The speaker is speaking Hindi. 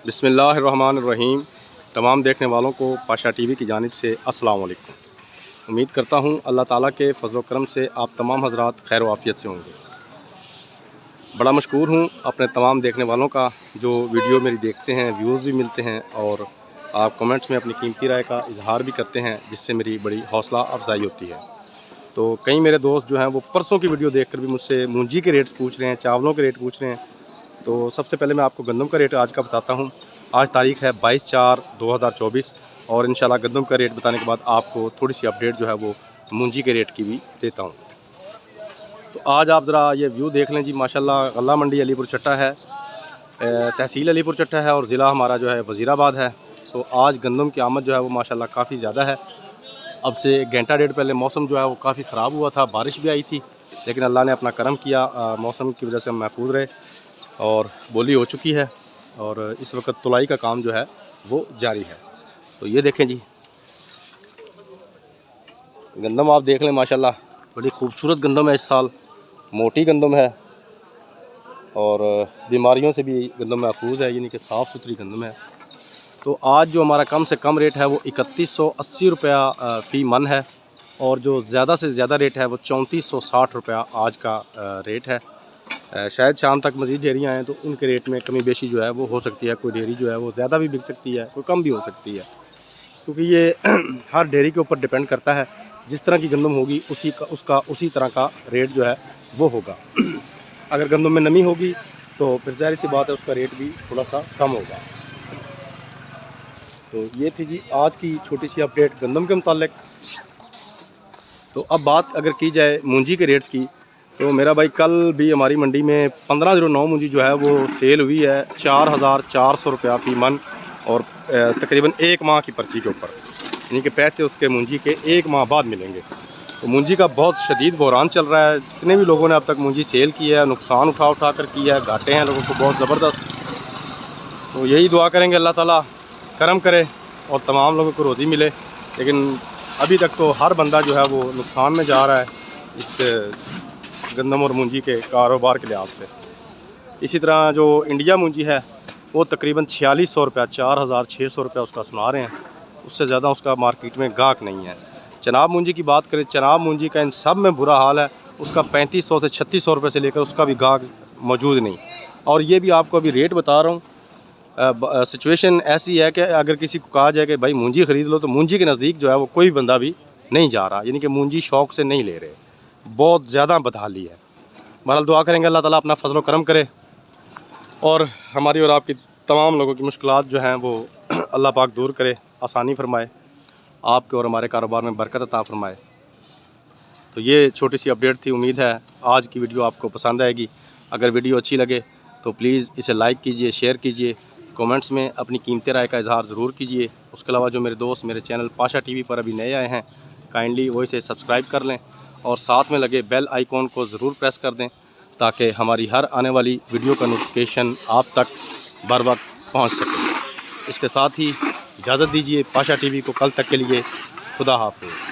बिस्मिल्लाहिर्रहमानिर्रहीम। तमाम देखने वालों को पाशा टीवी की जानिब से अस्सलाम वालेकुम। उम्मीद करता हूँ अल्लाह ताला के फजल करम से आप तमाम हज़रात खैर वाफ़ियत से होंगे। बड़ा मशकूर हूँ अपने तमाम देखने वालों का जो वीडियो मेरी देखते हैं, व्यूज़ भी मिलते हैं और आप कमेंट्स में अपनी कीमती राय का इजहार भी करते हैं, जिससे मेरी बड़ी हौसला अफजाई होती है। तो कई मेरे दोस्त जो हैं वो परसों की वीडियो देखकर भी मुझसे मूंजी के रेट्स पूछ रहे हैं, चावलों के रेट पूछ रहे हैं। तो सबसे पहले मैं आपको गंदम का रेट आज का बताता हूँ। आज तारीख़ है 22/4/2024 और इंशाल्लाह गंदम का रेट बताने के बाद आपको थोड़ी सी अपडेट जो है वो मूंजी के रेट की भी देता हूँ। तो आज आप ज़रा ये व्यू देख लें जी, माशाल्लाह गल्ला मंडी अलीपुर चट्टा है, तहसील अलीपुर चट्टा है और ज़िला हमारा जो है वज़ीराबाद है। तो आज गंदम की आमद जो है वो माशाल्लाह काफ़ी ज़्यादा है। अब से एक घंटा डेढ़ पहले मौसम जो है वो काफ़ी ख़राब हुआ था, बारिश भी आई थी, लेकिन अल्लाह ने अपना करम किया, मौसम की वजह से हम महफूज रहे और बोली हो चुकी है और इस वक्त तुलाई का काम जो है वो जारी है। तो ये देखें जी, गंदम आप देख लें, माशाल्लाह बड़ी खूबसूरत गंदम है इस साल, मोटी गंदम है और बीमारियों से भी गंदम महफूज है, यानी कि साफ़ सुथरी गंदम है। तो आज जो हमारा कम से कम रेट है वो 3180 रुपया फ़ी मन है और जो ज़्यादा से ज़्यादा रेट है वो 3460 रुपया आज का रेट है। शायद शाम तक मज़ीद डेयरियाँ आएँ तो उनके रेट में कमी बेशी जो है वो हो सकती है। कोई डेयरी जो है वो ज़्यादा भी बिक सकती है, कोई कम भी हो सकती है, क्योंकि ये हर डेयरी के ऊपर डिपेंड करता है। जिस तरह की गंदम होगी उसी तरह का रेट जो है वो होगा। अगर गंदम में नमी होगी तो फिर ज़ाहिर सी बात है उसका रेट भी थोड़ा सा कम होगा। तो ये थी जी आज की छोटी सी अपडेट गंदम के मुतालिक। तो अब बात अगर की जाए मूंजी के रेट्स की, तो मेरा भाई कल भी हमारी मंडी में 1509 मूंजी जो है वो सेल हुई है 4400 रुपया फ़ी मन और तकरीबन एक माह की पर्ची के ऊपर, यानी कि पैसे उसके मूंजी के एक माह बाद मिलेंगे। तो मूंजी का बहुत शदीद बहरान चल रहा है। जितने भी लोगों ने अब तक मूंजी सेल की है, नुकसान उठा कर किया है, घाटे हैं लोगों को बहुत ज़बरदस्त। तो यही दुआ करेंगे अल्लाह ताला करम करे और तमाम लोगों को रोज़ी मिले। लेकिन अभी तक तो हर बंदा जो है वो नुकसान में जा रहा है इस गंदम और मूंजी के कारोबार के लिहाज से। इसी तरह जो इंडिया मूंजी है वो तकरीबन 4600 रुपया, 4600 रुपया उसका सुना रहे हैं, उससे ज़्यादा उसका मार्केट में गाहक नहीं है। चनाब मूंजी की बात करें, चनाब मूंजी का इन सब में बुरा हाल है, उसका 3500 से 3600 रुपये से लेकर उसका भी गाहक मौजूद नहीं। और ये भी आपको अभी रेट बता रहा हूँ, सिचुएशन ऐसी है कि अगर किसी को कहा जाए कि भाई मूंजी ख़रीद लो तो मूंजी के नज़दीक जो है वो कोई बंदा भी नहीं जा रहा, यानी कि मूंजी शौक़ से नहीं ले रहे, बहुत ज़्यादा बदहाली है। बहरहाल दुआ करेंगे अल्लाह ताला अपना फजल करम करे और हमारी और आपकी तमाम लोगों की मुश्किलात जो हैं वो अल्लाह पाक दूर करे, आसानी फरमाए, आपके और हमारे कारोबार में बरकत अता फरमाए। तो ये छोटी सी अपडेट थी, उम्मीद है आज की वीडियो आपको पसंद आएगी। अगर वीडियो अच्छी लगे तो प्लीज़ इसे लाइक कीजिए, शेयर कीजिए, कमेंट्स में अपनी कीमती राय का इजहार ज़रूर कीजिए। उसके अलावा जो मेरे दोस्त मेरे चैनल पाशा टीवी पर अभी नए आए हैं, काइंडली वो इसे सब्सक्राइब कर लें और साथ में लगे बेल आइकॉन को ज़रूर प्रेस कर दें, ताकि हमारी हर आने वाली वीडियो का नोटिफिकेशन आप तक बर वक्त पहुँच सके। इसके साथ ही इजाज़त दीजिए पाशा टीवी को कल तक के लिए। खुदा हाफ़िज़।